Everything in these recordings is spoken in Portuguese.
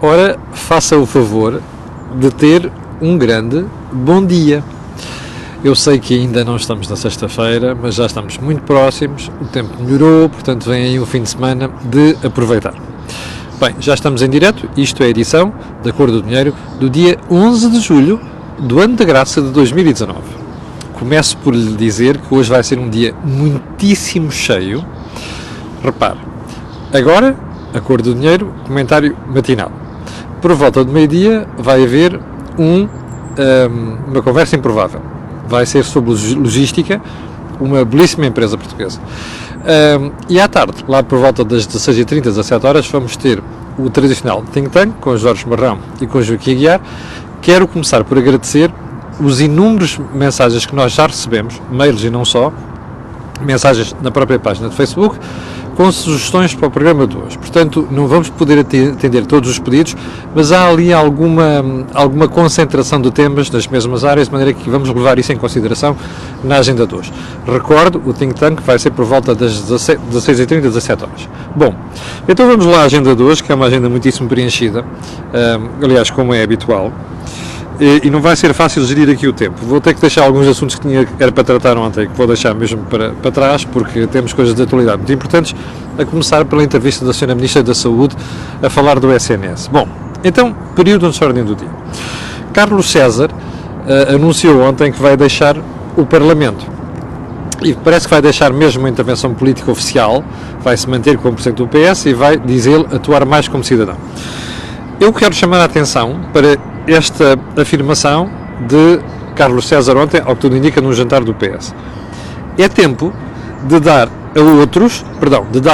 Ora, faça o favor de ter um grande bom dia. Eu sei que ainda não estamos na sexta-feira, mas já estamos muito próximos, o tempo melhorou, portanto vem aí um fim de semana de aproveitar. Bem, já estamos em direto, isto é a edição da Cor do Dinheiro do dia 11 de julho do ano da graça de 2019. Começo por lhe dizer que hoje vai ser um dia muitíssimo cheio. Repare, agora, a Cor do Dinheiro, comentário matinal. Por volta do meio-dia vai haver uma conversa improvável. Vai ser sobre logística, uma belíssima empresa portuguesa. E à tarde, lá por volta das 16h30, 17 horas, vamos ter o tradicional Think Tank com Jorge Marrão e com Joaquim Aguiar. Quero começar por agradecer os inúmeros mensagens que nós já recebemos, mails e não só, mensagens na própria página do Facebook, com sugestões para o programa de hoje. Portanto, não vamos poder atender todos os pedidos, mas há ali alguma concentração de temas nas mesmas áreas, de maneira que vamos levar isso em consideração na agenda de hoje. Recordo, o Think Tank vai ser por volta das 16h30, 17 horas. Bom, então vamos lá à agenda de hoje, que é uma agenda muitíssimo preenchida, aliás, como é habitual. E não vai ser fácil gerir aqui o tempo. Vou ter que deixar alguns assuntos que era para tratar ontem, que vou deixar mesmo para trás, porque temos coisas de atualidade muito importantes, a começar pela entrevista da Sra. Ministra da Saúde a falar do SNS. Bom, então, período de ordem do dia. Carlos César anunciou ontem que vai deixar o Parlamento. E parece que vai deixar mesmo uma intervenção política oficial, vai se manter como presidente do PS e vai, diz ele, atuar mais como cidadão. Eu quero chamar a atenção para esta afirmação de Carlos César ontem, ao que tudo indica, num jantar do PS. É tempo de dar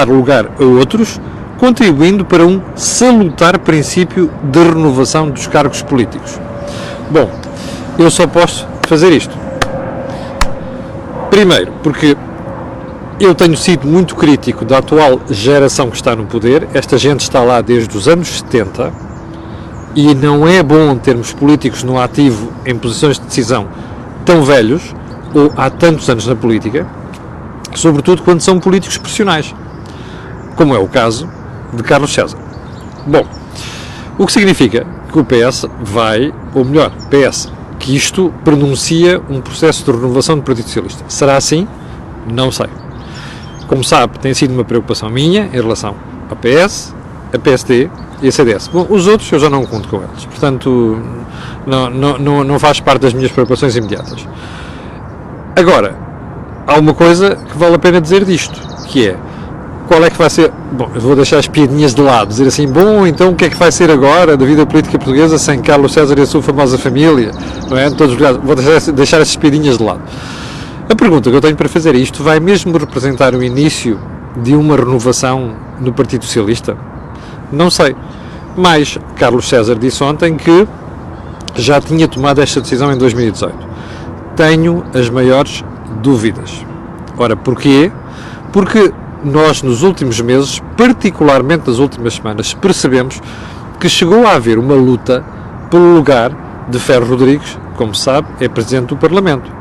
lugar a outros, contribuindo para um salutar princípio de renovação dos cargos políticos. Bom, eu só posso fazer isto. Primeiro, porque eu tenho sido muito crítico da atual geração que está no poder. Esta gente está lá desde os anos 70, e não é bom termos políticos no ativo em posições de decisão tão velhos, ou há tantos anos na política, sobretudo quando são políticos profissionais, como é o caso de Carlos César. Bom, o que significa que o PS que isto pronuncia um processo de renovação do Partido Socialista. Será assim? Não sei. Como sabe, tem sido uma preocupação minha em relação ao PS, a PSD e a CDS. Bom, os outros eu já não conto com eles, portanto não faz parte das minhas preocupações imediatas. Agora, há uma coisa que vale a pena dizer disto, que é, qual é que vai ser, bom, eu vou deixar as piadinhas de lado, dizer assim, bom, então o que é que vai ser agora da vida política portuguesa sem Carlos César e a sua famosa família, não é? Todos ligados. Vou deixar essas piadinhas de lado. A pergunta que eu tenho para fazer é, isto vai mesmo representar o início de uma renovação no Partido Socialista? Não sei, mas Carlos César disse ontem que já tinha tomado esta decisão em 2018. Tenho as maiores dúvidas. Ora, porquê? Porque nós nos últimos meses, particularmente nas últimas semanas, percebemos que chegou a haver uma luta pelo lugar de Ferro Rodrigues, como se sabe, é Presidente do Parlamento.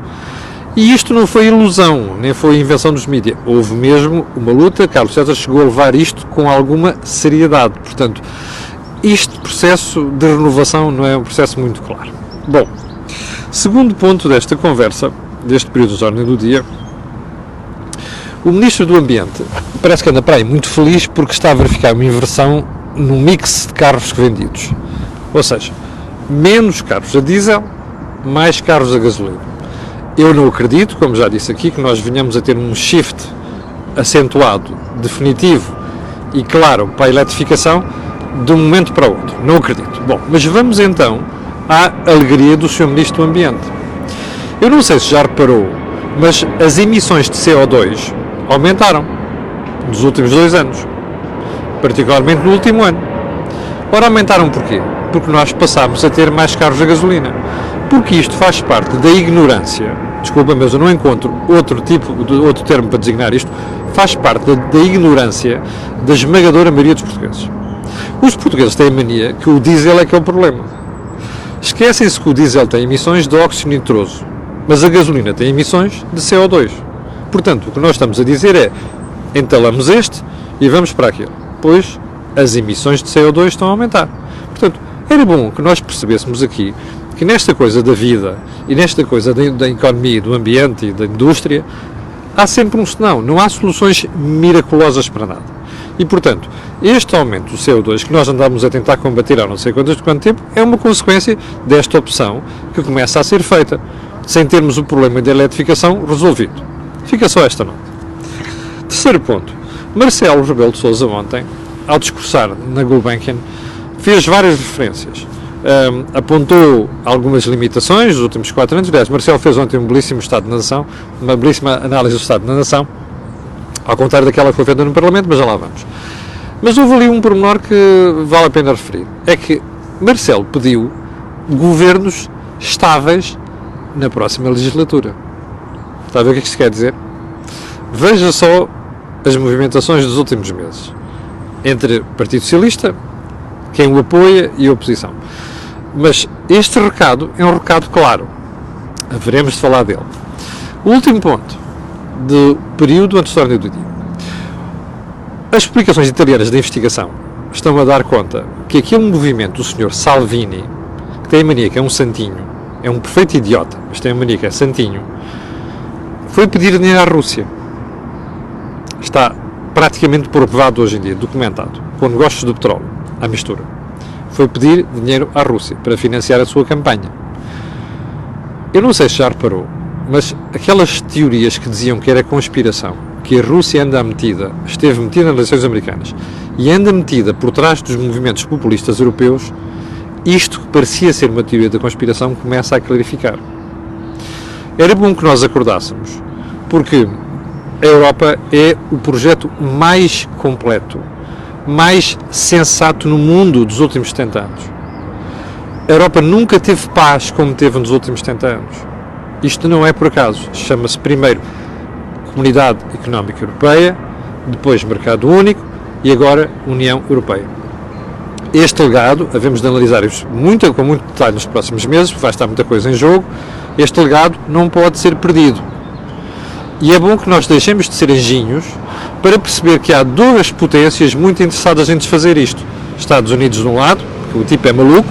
E isto não foi ilusão, nem foi invenção dos mídias. Houve mesmo uma luta, Carlos César chegou a levar isto com alguma seriedade. Portanto, este processo de renovação não é um processo muito claro. Bom, segundo ponto desta conversa, deste período de ordem do dia, o Ministro do Ambiente parece que anda para aí muito feliz porque está a verificar uma inversão no mix de carros vendidos. Ou seja, menos carros a diesel, mais carros a gasolina. Eu não acredito, como já disse aqui, que nós venhamos a ter um shift acentuado, definitivo e claro para a eletrificação de um momento para o outro. Não acredito. Bom, mas vamos então à alegria do Sr. Ministro do Ambiente. Eu não sei se já reparou, mas as emissões de CO2 aumentaram nos últimos 2 anos, particularmente no último ano. Ora, aumentaram porquê? Porque nós passámos a ter mais carros a gasolina. Porque isto faz parte da ignorância, desculpa, mas eu não encontro outro termo para designar isto, faz parte da ignorância da esmagadora maioria dos portugueses. Os portugueses têm a mania que o diesel é que é o problema. Esquecem-se que o diesel tem emissões de óxido nitroso, mas a gasolina tem emissões de CO2. Portanto, o que nós estamos a dizer é, entalamos este e vamos para aquele. Pois, as emissões de CO2 estão a aumentar. Portanto, era bom que nós percebêssemos aqui que nesta coisa da vida e nesta coisa da economia, do ambiente e da indústria, há sempre um senão, não há soluções miraculosas para nada. E, portanto, este aumento do CO2 que nós andamos a tentar combater há não sei quanto tempo é uma consequência desta opção que começa a ser feita, sem termos o problema da eletrificação resolvido. Fica só esta nota. Terceiro ponto. Marcelo Rebelo de Sousa ontem, ao discursar na Gulbenkian, fez várias referências. Apontou algumas limitações dos últimos 4 anos. Aliás, Marcelo fez ontem um belíssimo Estado da Nação, uma belíssima análise do Estado da Nação, ao contrário daquela que foi feita no Parlamento, mas já lá vamos. Mas houve ali um pormenor que vale a pena referir. É que Marcelo pediu governos estáveis na próxima legislatura. Está a ver o que é que isto quer dizer? Veja só as movimentações dos últimos meses entre o Partido Socialista, quem o apoia, e a oposição. Mas este recado é um recado claro. Haveremos de falar dele. O último ponto do período antes da ordem do dia. As publicações italianas da investigação estão a dar conta que aquele movimento do Sr. Salvini, que tem a mania que é um santinho, é um perfeito idiota, mas tem a mania que é santinho, foi pedir dinheiro à Rússia. Está praticamente provado hoje em dia, documentado, com negócios do petróleo, à mistura. Foi pedir dinheiro à Rússia para financiar a sua campanha. Eu não sei se já reparou, mas aquelas teorias que diziam que era conspiração, que a Rússia esteve metida nas eleições americanas e anda metida por trás dos movimentos populistas europeus, isto que parecia ser uma teoria da conspiração começa a clarificar. Era bom que nós acordássemos, porque a Europa é o projeto mais completo, mais sensato no mundo dos últimos 70 anos. A Europa nunca teve paz como teve nos últimos 70 anos. Isto não é por acaso. Chama-se primeiro Comunidade Económica Europeia, depois Mercado Único e agora União Europeia. Este legado, havemos de analisar isto com muito detalhe nos próximos meses, porque vai estar muita coisa em jogo. Este legado não pode ser perdido. E é bom que nós deixemos de ser anjinhos para perceber que há duas potências muito interessadas em desfazer isto. Estados Unidos de um lado, porque o tipo é maluco,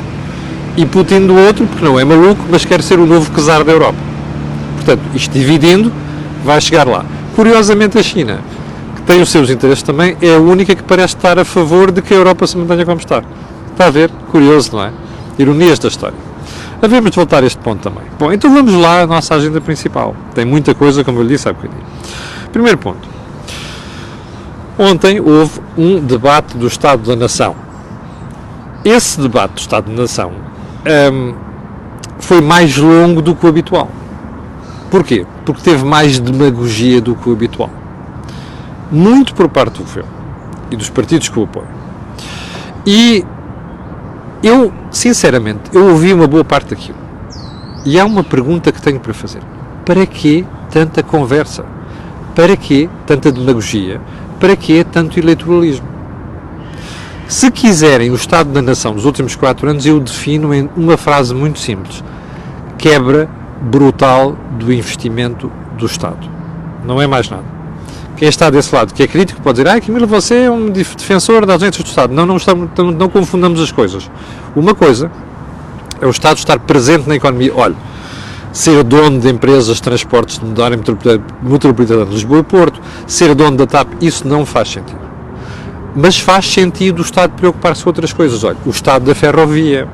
e Putin do outro, porque não é maluco, mas quer ser o novo czar da Europa. Portanto, isto dividindo, vai chegar lá. Curiosamente, a China, que tem os seus interesses também, é a única que parece estar a favor de que a Europa se mantenha como está. Está a ver? Curioso, não é? Ironias da história. Havemos de voltar a este ponto também. Bom, então vamos lá à nossa agenda principal. Tem muita coisa, como eu lhe disse há bocadinho. Primeiro ponto. Ontem houve um debate do Estado da Nação. Esse debate do Estado da Nação foi mais longo do que o habitual. Porquê? Porque teve mais demagogia do que o habitual. Muito por parte do governo e dos partidos que o apoiam. E eu, sinceramente, eu ouvi uma boa parte daquilo. E há uma pergunta que tenho para fazer. Para que tanta conversa? Para que tanta demagogia? Para que tanto eleitoralismo? Se quiserem o Estado da Nação dos últimos 4 anos, eu defino em uma frase muito simples. Quebra brutal do investimento do Estado. Não é mais nada. Quem está desse lado, que é crítico, pode dizer, Camilo, você é um defensor das agências do Estado. Não confundamos as coisas. Uma coisa é o Estado estar presente na economia. Olha, ser dono de empresas de transportes da área metropolitana de Lisboa e Porto, ser dono da TAP, isso não faz sentido. Mas faz sentido o Estado preocupar-se com outras coisas. Olha, o Estado da ferrovia,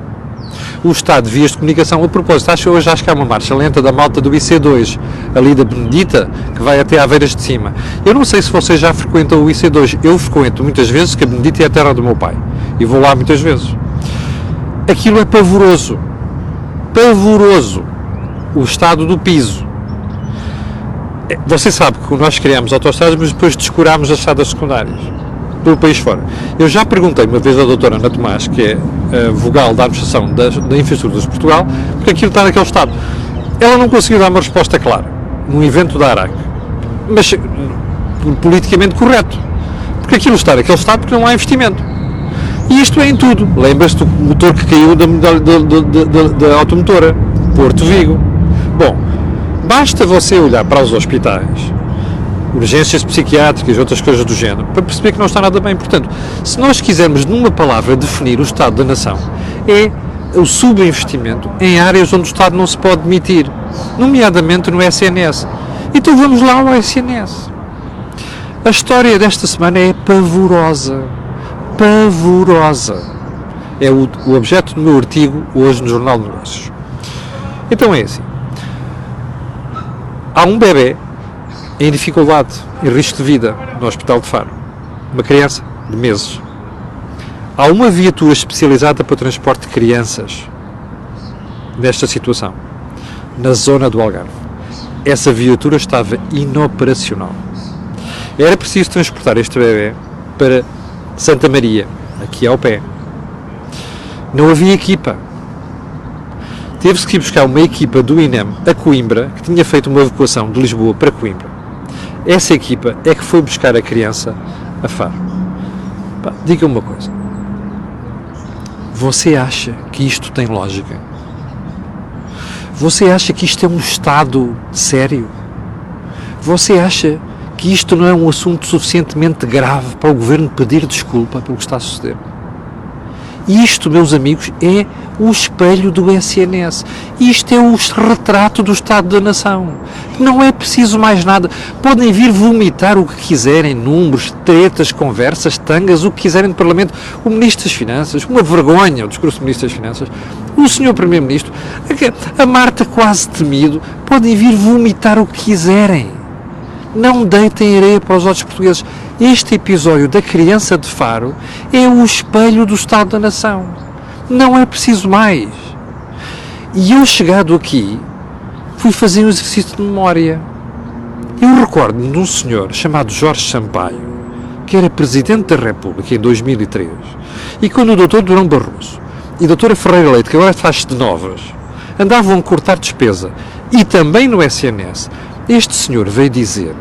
o Estado de vias de comunicação. A propósito, hoje acho que há uma marcha lenta da malta do IC2, ali da Benedita, que vai até Aveiras de Cima. Eu não sei se vocês já frequentam o IC2. Eu frequento muitas vezes, que a Benedita é a terra do meu pai. E vou lá muitas vezes. Aquilo é pavoroso. Pavoroso. O estado do piso. Você sabe que nós criamos autoestradas, mas depois descurámos as estradas secundárias pelo país fora. Eu já perguntei uma vez à doutora Ana Tomás, que é a vogal da administração da Infraestruturas de Portugal, porque aquilo está naquele estado. Ela não conseguiu dar uma resposta clara, num evento da ARAC, mas politicamente correto, porque aquilo está naquele estado porque não há investimento. E isto é em tudo. Lembra-se do motor que caiu da automotora, Porto Vigo. Bom, basta você olhar para os hospitais urgências psiquiátricas e outras coisas do género, para perceber que não está nada bem. Portanto, se nós quisermos, numa palavra, definir o estado da nação, é o subinvestimento em áreas onde o Estado não se pode demitir, nomeadamente no SNS. Então vamos lá ao SNS. A história desta semana é pavorosa. Pavorosa. É o objeto do meu artigo hoje no Jornal de Negócios. Então é assim. Há um bebê em dificuldade, em risco de vida, no Hospital de Faro. Uma criança de meses. Há uma viatura especializada para o transporte de crianças nesta situação, na zona do Algarve. Essa viatura estava inoperacional. Era preciso transportar este bebê para Santa Maria, aqui ao pé. Não havia equipa. Teve-se que ir buscar uma equipa do INEM a Coimbra, que tinha feito uma evacuação de Lisboa para Coimbra. Essa equipa é que foi buscar a criança a Faro. Diga-me uma coisa. Você acha que isto tem lógica? Você acha que isto é um Estado sério? Você acha que isto não é um assunto suficientemente grave para o Governo pedir desculpa pelo que está a suceder? Isto, meus amigos, é o espelho do SNS. Isto é o retrato do Estado da Nação. Não é preciso mais nada. Podem vir vomitar o que quiserem, números, tretas, conversas, tangas, o que quiserem do Parlamento. O Ministro das Finanças, uma vergonha o discurso do Ministro das Finanças. O Sr. Primeiro-Ministro, a Marta quase temido, podem vir vomitar o que quiserem. Não deitem areia para os olhos portugueses. Este episódio da criança de Faro é o espelho do Estado da Nação. Não é preciso mais. E eu, chegado aqui, fui fazer um exercício de memória. Eu recordo-me de um senhor chamado Jorge Sampaio, que era Presidente da República em 2003, e quando o Dr. Durão Barroso e a Dra. Ferreira Leite, que agora faz de novas, andavam a cortar despesa, e também no SNS, este senhor veio dizer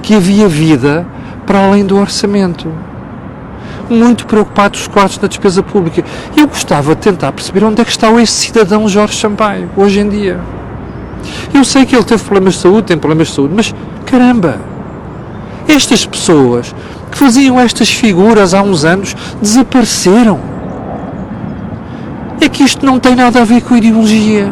que havia vida para além do orçamento. Muito preocupado com os cortes da despesa pública. Eu gostava de tentar perceber onde é que está esse cidadão Jorge Sampaio, hoje em dia. Eu sei que ele teve problemas de saúde, tem problemas de saúde, mas, caramba, estas pessoas que faziam estas figuras há uns anos desapareceram. É que isto não tem nada a ver com ideologia.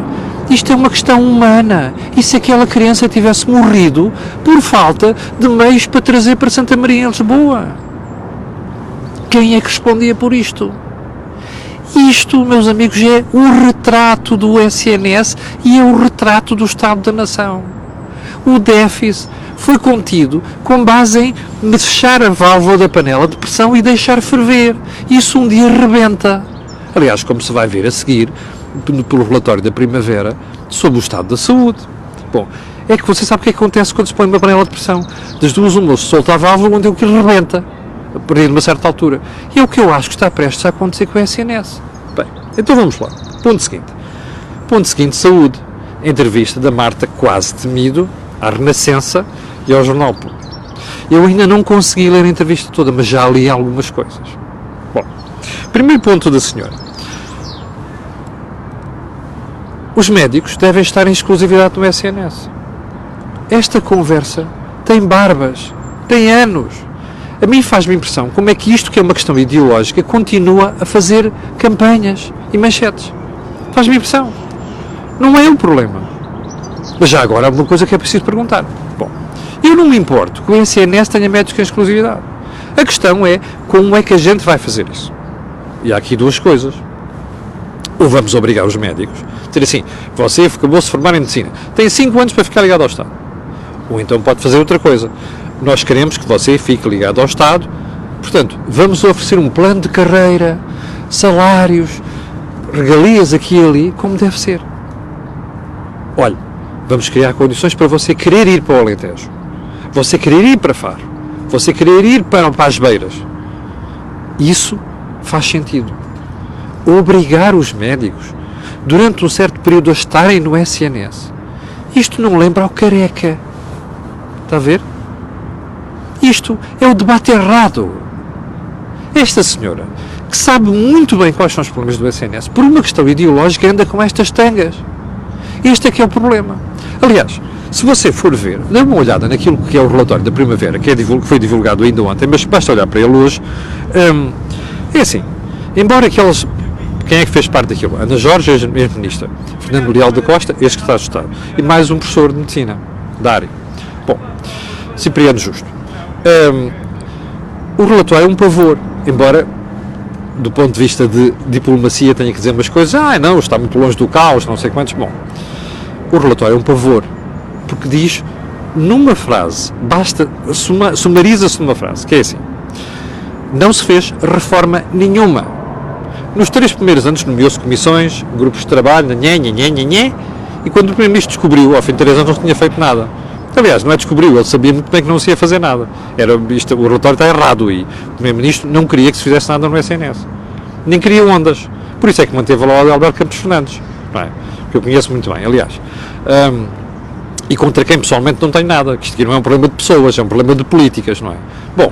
Isto é uma questão humana. E se aquela criança tivesse morrido por falta de meios para trazer para Santa Maria em Lisboa? Quem é que respondia por isto? Isto, meus amigos, é o retrato do SNS e é o retrato do Estado da Nação. O déficit foi contido com base em fechar a válvula da panela de pressão e deixar ferver. Isso um dia rebenta. Aliás, como se vai ver a seguir, pelo relatório da Primavera, sobre o estado da saúde. Bom, é que você sabe o que acontece quando se põe uma panela de pressão. Das duas, uma, se solta a válvula, onde aquilo rebenta, a partir de uma certa altura. E é o que eu acho que está prestes a acontecer com a SNS. Bem, então vamos lá. Ponto seguinte. Ponto seguinte, saúde. Entrevista da Marta quase temido, à Renascença e ao Jornal Público. Eu ainda não consegui ler a entrevista toda, mas já li algumas coisas. Bom, primeiro ponto da senhora. Os médicos devem estar em exclusividade no SNS. Esta conversa tem barbas, tem anos. A mim faz-me impressão como é que isto, que é uma questão ideológica, continua a fazer campanhas e manchetes. Faz-me impressão. Não é um problema. Mas já agora há uma coisa que é preciso perguntar. Bom, eu não me importo que o SNS tenha médicos em exclusividade. A questão é como é que a gente vai fazer isso. E há aqui duas coisas. Ou vamos obrigar os médicos a dizer assim, você acabou de se formar em medicina, tem 5 anos para ficar ligado ao Estado. Ou então pode fazer outra coisa. Nós queremos que você fique ligado ao Estado, portanto, vamos oferecer um plano de carreira, salários, regalias aqui e ali, como deve ser. Olha, vamos criar condições para você querer ir para o Alentejo, você querer ir para Faro, você querer ir para as Beiras. Isso faz sentido. Obrigar os médicos, durante um certo período, a estarem no SNS. Isto não lembra ao Careca. Está a ver? Isto é o debate errado. Esta senhora, que sabe muito bem quais são os problemas do SNS, por uma questão ideológica, anda com estas tangas. Este é que é o problema. Aliás, Se você for ver, dê uma olhada naquilo que é o relatório da Primavera, que foi divulgado ainda ontem, mas basta olhar para ele hoje. É assim, embora aqueles... Quem é que fez parte daquilo? Ana Jorge, ex-ministra. Fernando Leal da Costa, ex-secretário de Estado. E mais um professor de medicina, da área. Bom, Cipriano Justo. O relatório é um pavor, embora, do ponto de vista de diplomacia, tenha que dizer umas coisas. Não, está muito longe do caos, não sei quantos. Bom, o relatório é um pavor, porque diz, numa frase, sumariza-se numa frase, que é assim: não se fez reforma nenhuma. Nos 3 primeiros anos nomeou-se comissões, grupos de trabalho, e quando o Primeiro-Ministro descobriu, ao fim de 3 anos, não tinha feito nada. Aliás, não é descobriu, ele sabia muito bem que não se ia fazer nada. O relatório está errado e o Primeiro-Ministro não queria que se fizesse nada no SNS. Nem queria ondas. Por isso é que manteve lá o Alberto Campos Fernandes, não é? Que eu conheço muito bem, aliás. E contra quem pessoalmente não tenho nada, que isto aqui não é um problema de pessoas, é um problema de políticas, não é? Bom,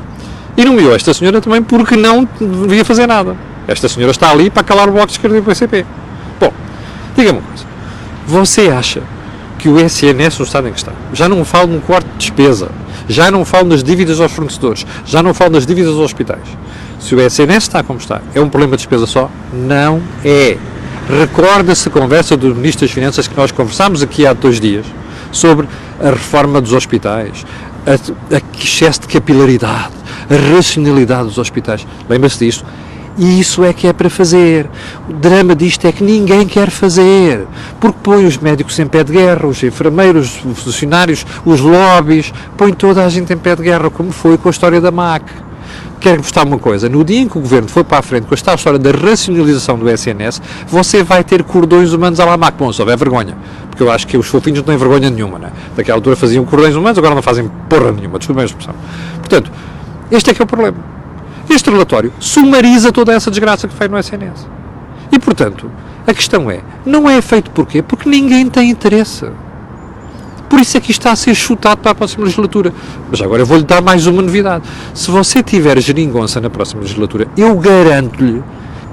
e nomeou esta senhora também porque não devia fazer nada. Esta senhora está ali para calar o Bloco de Esquerda e o PCP. Bom, diga-me uma coisa. Você acha que o SNS no estado em que está, já não falo num corte de despesa, já não falo nas dívidas aos fornecedores, já não falo nas dívidas aos hospitais. Se o SNS está como está, é um problema de despesa só? Não é. Recorda-se a conversa do Ministro das Finanças que nós conversámos aqui há 2 dias sobre a reforma dos hospitais, a excesso de capilaridade, a racionalidade dos hospitais. Lembra-se disto? E isso é que é para fazer. O drama disto é que ninguém quer fazer, porque põe os médicos em pé de guerra, os enfermeiros, os funcionários, os lobbies, põe toda a gente em pé de guerra, como foi com a história da MAC. Quero mostrar uma coisa: no dia em que o Governo foi para a frente com esta história da racionalização do SNS, você vai ter cordões humanos à la MAC. Bom, se houver vergonha, porque eu acho que os fofinhos não têm vergonha nenhuma, né? Daquela altura faziam cordões humanos, agora não fazem porra nenhuma, desculpa a expressão. Portanto, este é que é o problema. Este relatório sumariza toda essa desgraça que foi no SNS. E, portanto, a questão é, não é feito porquê? Porque ninguém tem interesse. Por isso é que isto está a ser chutado para a próxima legislatura. Mas agora eu vou-lhe dar mais uma novidade. Se você tiver geringonça na próxima legislatura, eu garanto-lhe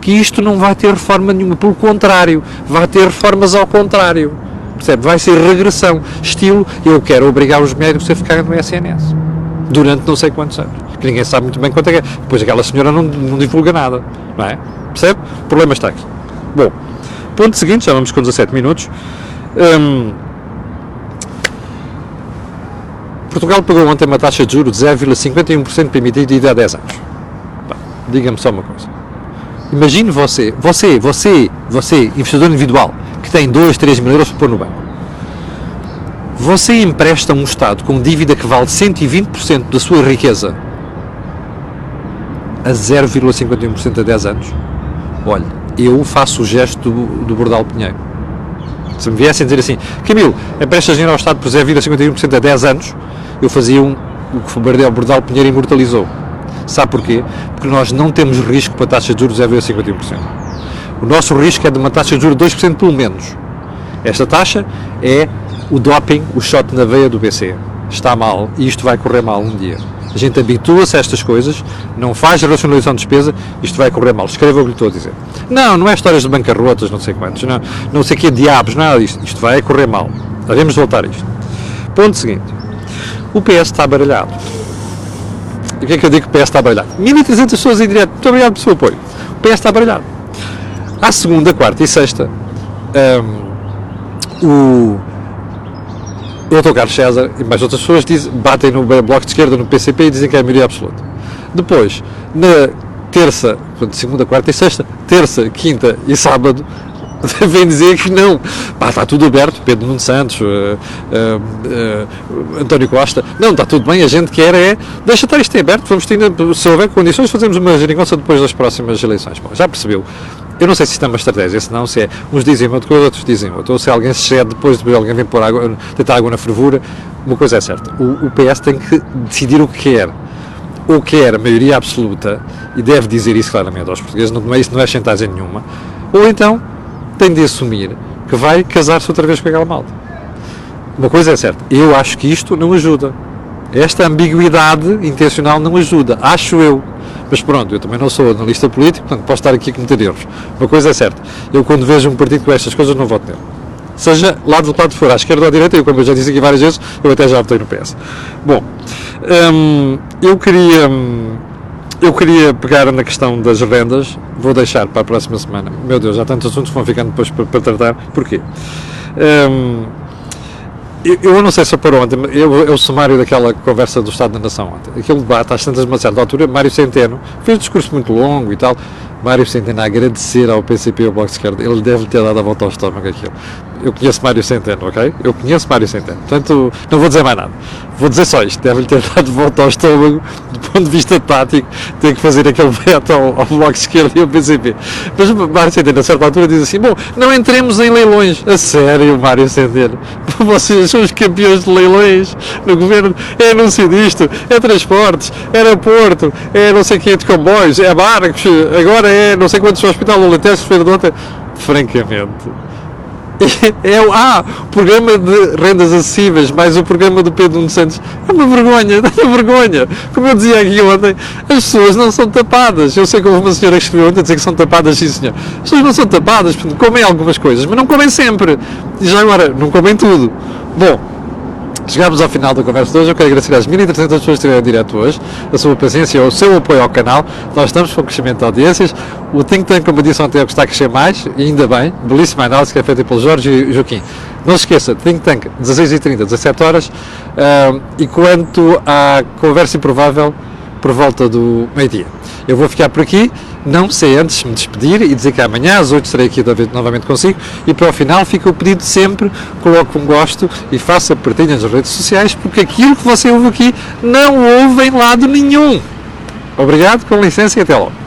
que isto não vai ter reforma nenhuma. Pelo contrário, vai ter reformas ao contrário. Percebe? Vai ser regressão. Estilo, eu quero obrigar os médicos a ficarem no SNS. Durante não sei quantos anos. Que ninguém sabe muito bem quanto é que é. Depois aquela senhora não divulga nada. Não é? Percebe? O problema está aqui. Bom, ponto seguinte, já vamos com 17 minutos. Portugal pagou ontem uma taxa de juros de 0,51% permitida há 10 anos. Diga-me só uma coisa. Imagine você, investidor individual, que tem 2, 3 mil euros para pôr no banco. Você empresta um Estado com dívida que vale 120% da sua riqueza a 0,51% a 10 anos? Olha, eu faço o gesto do Bordal Pinheiro. Se me viessem dizer assim, Camilo, emprestas dinheiro ao Estado por 0,51% a 10 anos, eu fazia o que o Bordal Pinheiro imortalizou. Sabe porquê? Porque nós não temos risco para taxa de juros de 0,51%. O nosso risco é de uma taxa de juros de 2% pelo menos. Esta taxa é o doping, o shot na veia do BCE. Está mal e isto vai correr mal um dia. A gente habitua-se a estas coisas, não faz racionalização de despesa, isto vai correr mal. Escreva o que lhe estou a dizer. Não é histórias de bancarrotas, não sei quantos, não sei que diabos, nada disto. Isto vai correr mal. Devemos voltar a isto. Ponto seguinte. O PS está baralhado. E o que é que eu digo que o PS está baralhado? 1.300 pessoas em direto. Muito obrigado pelo seu apoio. O PS está baralhado. À segunda, quarta e sexta, o Dr. Carlos César e mais outras pessoas batem no Bloco de Esquerda, no PCP, e dizem que é a maioria absoluta. Depois, na terça, portanto, segunda, quarta e sexta, terça, quinta e sábado, vem dizer que não. Está tudo aberto, Pedro Nuno Santos, António Costa, não, está tudo bem, a gente quer deixa estar isto em aberto, vamos ter, se houver condições, fazemos uma geringonça depois das próximas eleições. Bom, já percebeu? Eu não sei se isto é uma estratégia, senão se é, uns dizem uma coisa, outros dizem outra, ou se alguém se cede, depois alguém vem pôr água, deitar água na fervura. Uma coisa é certa, o PS tem que decidir o que quer. Ou quer a maioria absoluta, e deve dizer isso claramente aos portugueses, isso não é chantagem nenhuma, ou então tem de assumir que vai casar-se outra vez com aquela malta. Uma coisa é certa, eu acho que isto não ajuda. Esta ambiguidade intencional não ajuda, acho eu. Mas pronto, eu também não sou analista político, portanto posso estar aqui a cometer erros. Uma coisa é certa, eu quando vejo um partido com estas coisas não voto nele. seja lado do lado for, à esquerda ou à direita, eu, como eu já disse aqui várias vezes, eu até já votei no PS. Bom, eu queria pegar na questão das rendas, vou deixar para a próxima semana. Meu Deus, há tantos assuntos que vão ficando depois para tratar. Porquê? Eu não sei se parou ontem, é o sumário daquela conversa do Estado da Nação ontem. Aquele debate, às tantas de uma certa altura, Mário Centeno fez um discurso muito longo e tal. Mário Centeno a agradecer ao PCP e ao Bloco de Esquerda, ele deve ter dado a volta ao estômago aquilo. Eu conheço Mário Centeno, ok? Eu conheço Mário Centeno, portanto não vou dizer mais nada. Vou dizer só isto, deve-lhe ter dado volta ao estômago, do ponto de vista tático, ter que fazer aquele veto ao Bloco de Esquerda e ao PCP. Mas Mário Centeno, a certa altura, diz assim, bom, não entremos em leilões. A sério, Mário Centeno, vocês são os campeões de leilões no governo, é anúncio disto, é transportes, é aeroporto, é não sei quem de comboios, é barcos, agora é não sei quantos hospital do Alentejo, se de ontem. Francamente, o programa de rendas acessíveis mais o programa do Pedro Nuno Santos é uma vergonha, é uma vergonha. Como eu dizia aqui ontem, as pessoas não são tapadas. Eu sei que houve uma senhora que escreveu ontem a dizer que são tapadas, sim senhor. As pessoas não são tapadas, comem algumas coisas, mas não comem sempre. E já agora, não comem tudo. Bom, chegámos ao final da conversa de hoje. Eu quero agradecer às 1.300 pessoas que estiveram em direto hoje, a sua paciência, o seu apoio ao canal. Nós estamos com o crescimento de audiências. O Think Tank, como eu disse ontem, é o que está a crescer mais, e ainda bem. Belíssima análise que é feita pelo Jorge e Joaquim. Não se esqueça, Think Tank, 16h30, 17 horas. E quanto à conversa improvável, por volta do meio-dia. Eu vou ficar por aqui, não sei antes me despedir e dizer que amanhã às 8 estarei aqui novamente consigo, e para o final fica o pedido de sempre, coloque um gosto e faça partilha nas redes sociais, porque aquilo que você ouve aqui não ouve em lado nenhum. Obrigado, com licença e até logo.